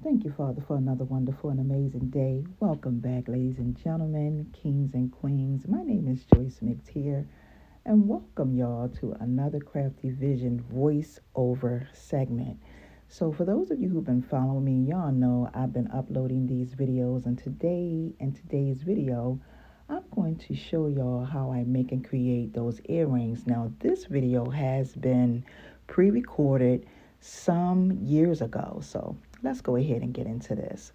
Thank you, Father, for another wonderful and amazing day. Welcome back, ladies and gentlemen, kings and queens. My name is Joyce Mix here, and welcome y'all to another Crafty Vision voiceover segment. So, for those of you who've been following me, y'all know I've been uploading these videos, and in today's video, I'm going to show y'all how I make and create those earrings. Now, this video has been pre-recorded some years ago, so let's go ahead and get into this.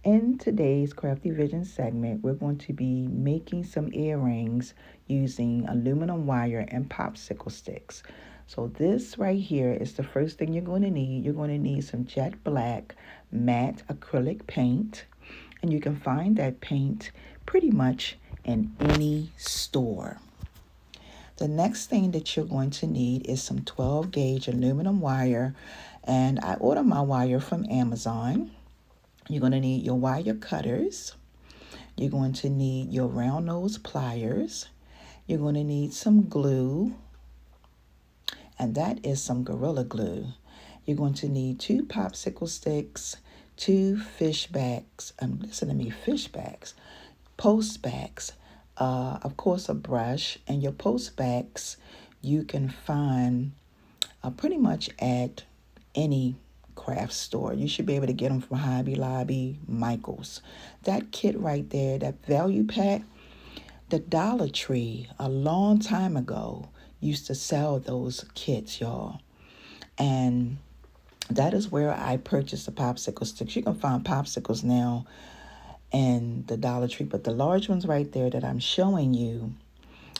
In today's Crafty Vision segment, we're going to be making some earrings using aluminum wire and popsicle sticks. So this right here is the first thing you're going to need. You're going to need some jet black matte acrylic paint, and you can find that paint pretty much in any store. The next thing that you're going to need is some 12 gauge aluminum wire, and I ordered my wire from Amazon. You're going to need your wire cutters. You're going to need your round nose pliers. You're going to need some glue, and that is some Gorilla Glue. You're going to need 2 popsicle sticks, 2 fish bags, listen to me, fish bags, post bags, of course a brush, and your post bags you can find pretty much at any craft store. You should be able to get them from Hobby Lobby, Michael's. That kit right there, that value pack, the Dollar Tree a long time ago used to sell those kits, y'all. And that is where I purchased the popsicle sticks. You can find popsicles now in the Dollar Tree, but the large ones right there that I'm showing you,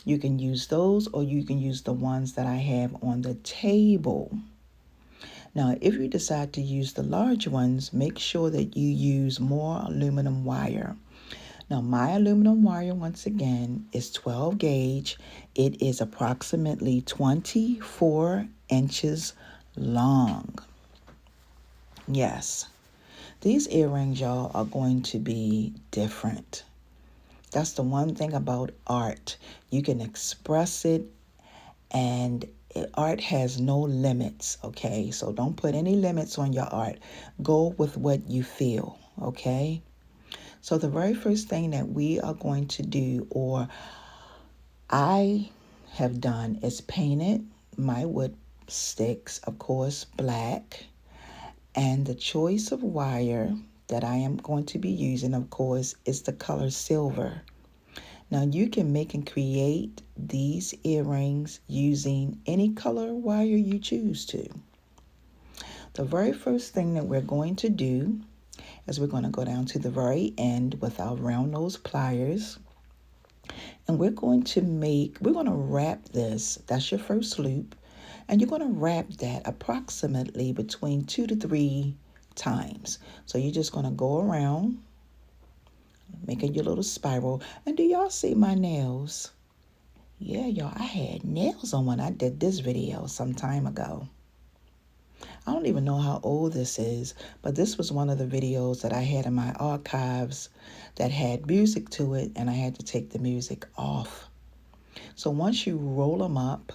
you can use those, or you can use the ones that I have on the table. Now, if you decide to use the large ones, make sure that you use more aluminum wire. Now, my aluminum wire, once again, is 12 gauge. It is approximately 24 inches long. Yes, these earrings, y'all, are going to be different. That's the one thing about art. You can express it, and art has no limits, okay? So don't put any limits on your art. Go with what you feel, okay? So the very first thing that we are going to do, or I have done, is painted my wood sticks, of course, black. And the choice of wire that I am going to be using, of course, is the color silver. Now you can make and create these earrings using any color wire you choose to. The very first thing that we're going to do is we're going to go down to the very end with our round nose pliers. And we're going to wrap this, that's your first loop, and you're going to wrap that approximately between 2 to 3 times. So you're just going to go around, making your little spiral. And do y'all see my nails? Yeah, y'all, I had nails on when I did this video some time ago. I don't even know how old this is, but this was one of the videos that I had in my archives that had music to it, and I had to take the music off. So once you roll them up,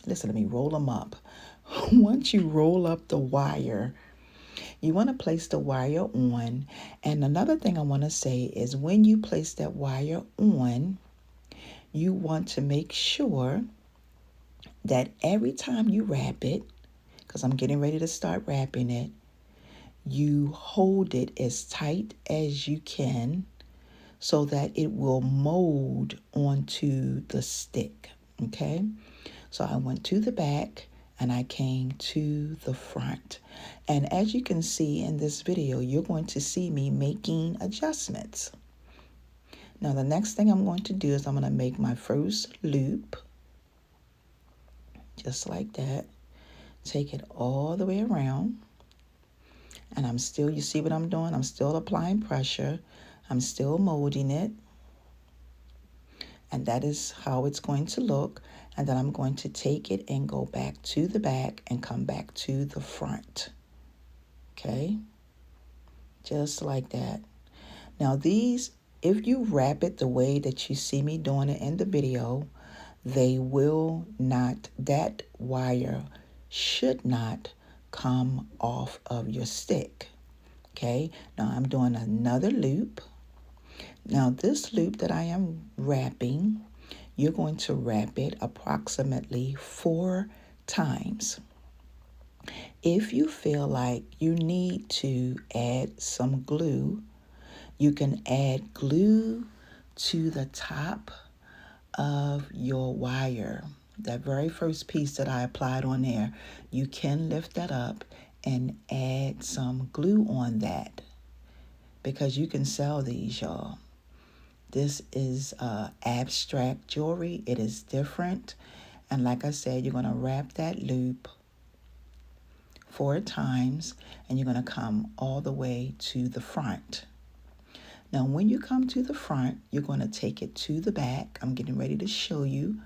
listen to me, roll them up. Once you roll up the wire, you want to place the wire on. And another thing I want to say is when you place that wire on, you want to make sure that every time you wrap it, because I'm getting ready to start wrapping it, you hold it as tight as you can so that it will mold onto the stick, okay? So I went to the back and I came to the front. And as you can see in this video, you're going to see me making adjustments. Now the next thing I'm going to do is I'm going to make my first loop, just like that. Take it all the way around. And you see what I'm doing? I'm still applying pressure. I'm still molding it. And that is how it's going to look. And then I'm going to take it and go back to the back and come back to the front. Okay? Just like that. Now these, if you wrap it the way that you see me doing it in the video, that wire should not come off of your stick. Okay, now I'm doing another loop. Now this loop that I am wrapping, you're going to wrap it approximately 4 times. If you feel like you need to add some glue, you can add glue to the top of your wire. That very first piece that I applied on there, you can lift that up and add some glue on that, because you can sell these, y'all. This is abstract jewelry. It is different. And like I said, you're going to wrap that loop 4 times, and you're going to come all the way to the front. Now, when you come to the front, you're going to take it to the back. I'm getting ready to show you.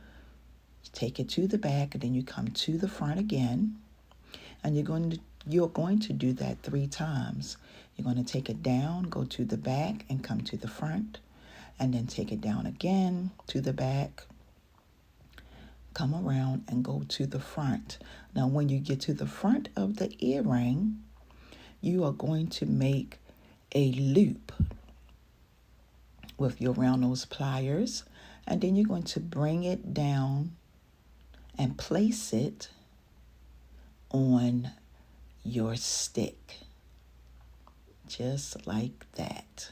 Take it to the back, and then you come to the front again. And you're going to do that 3 times. You're going to take it down, go to the back, and come to the front. And then take it down again to the back, come around and go to the front. Now, when you get to the front of the earring, you are going to make a loop with your round nose pliers, and then you're going to bring it down and place it on your stick, just like that.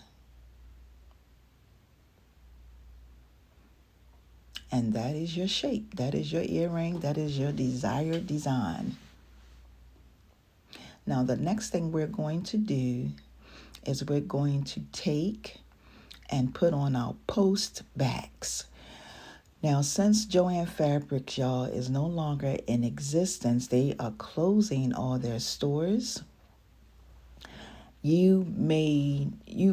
And that is your shape. That is your earring. That is your desired design. Now, the next thing we're going to do is we're going to take and put on our post backs. Now, since Joann Fabrics, y'all, is no longer in existence, they are closing all their stores. You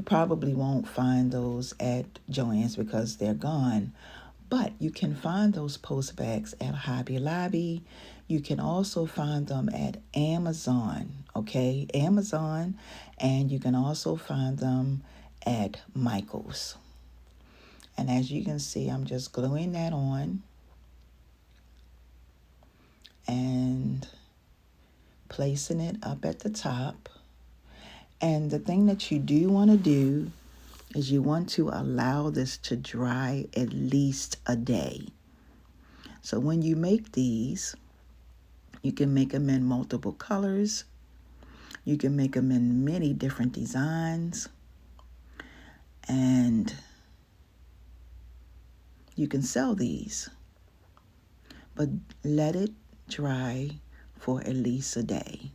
probably won't find those at Joann's because they're gone. But you can find those post bags at Hobby Lobby. You can also find them at Amazon, okay? Amazon, and you can also find them at Michael's. And as you can see, I'm just gluing that on and placing it up at the top. And the thing that you do want to do is you want to allow this to dry at least a day. So when you make these, you can make them in multiple colors. You can make them in many different designs. And you can sell these. But let it dry for at least a day.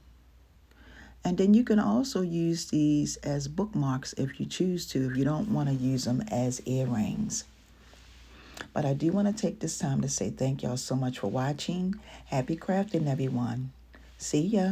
And then you can also use these as bookmarks if you choose to, if you don't want to use them as earrings. But I do want to take this time to say thank y'all so much for watching. Happy crafting, everyone. See ya.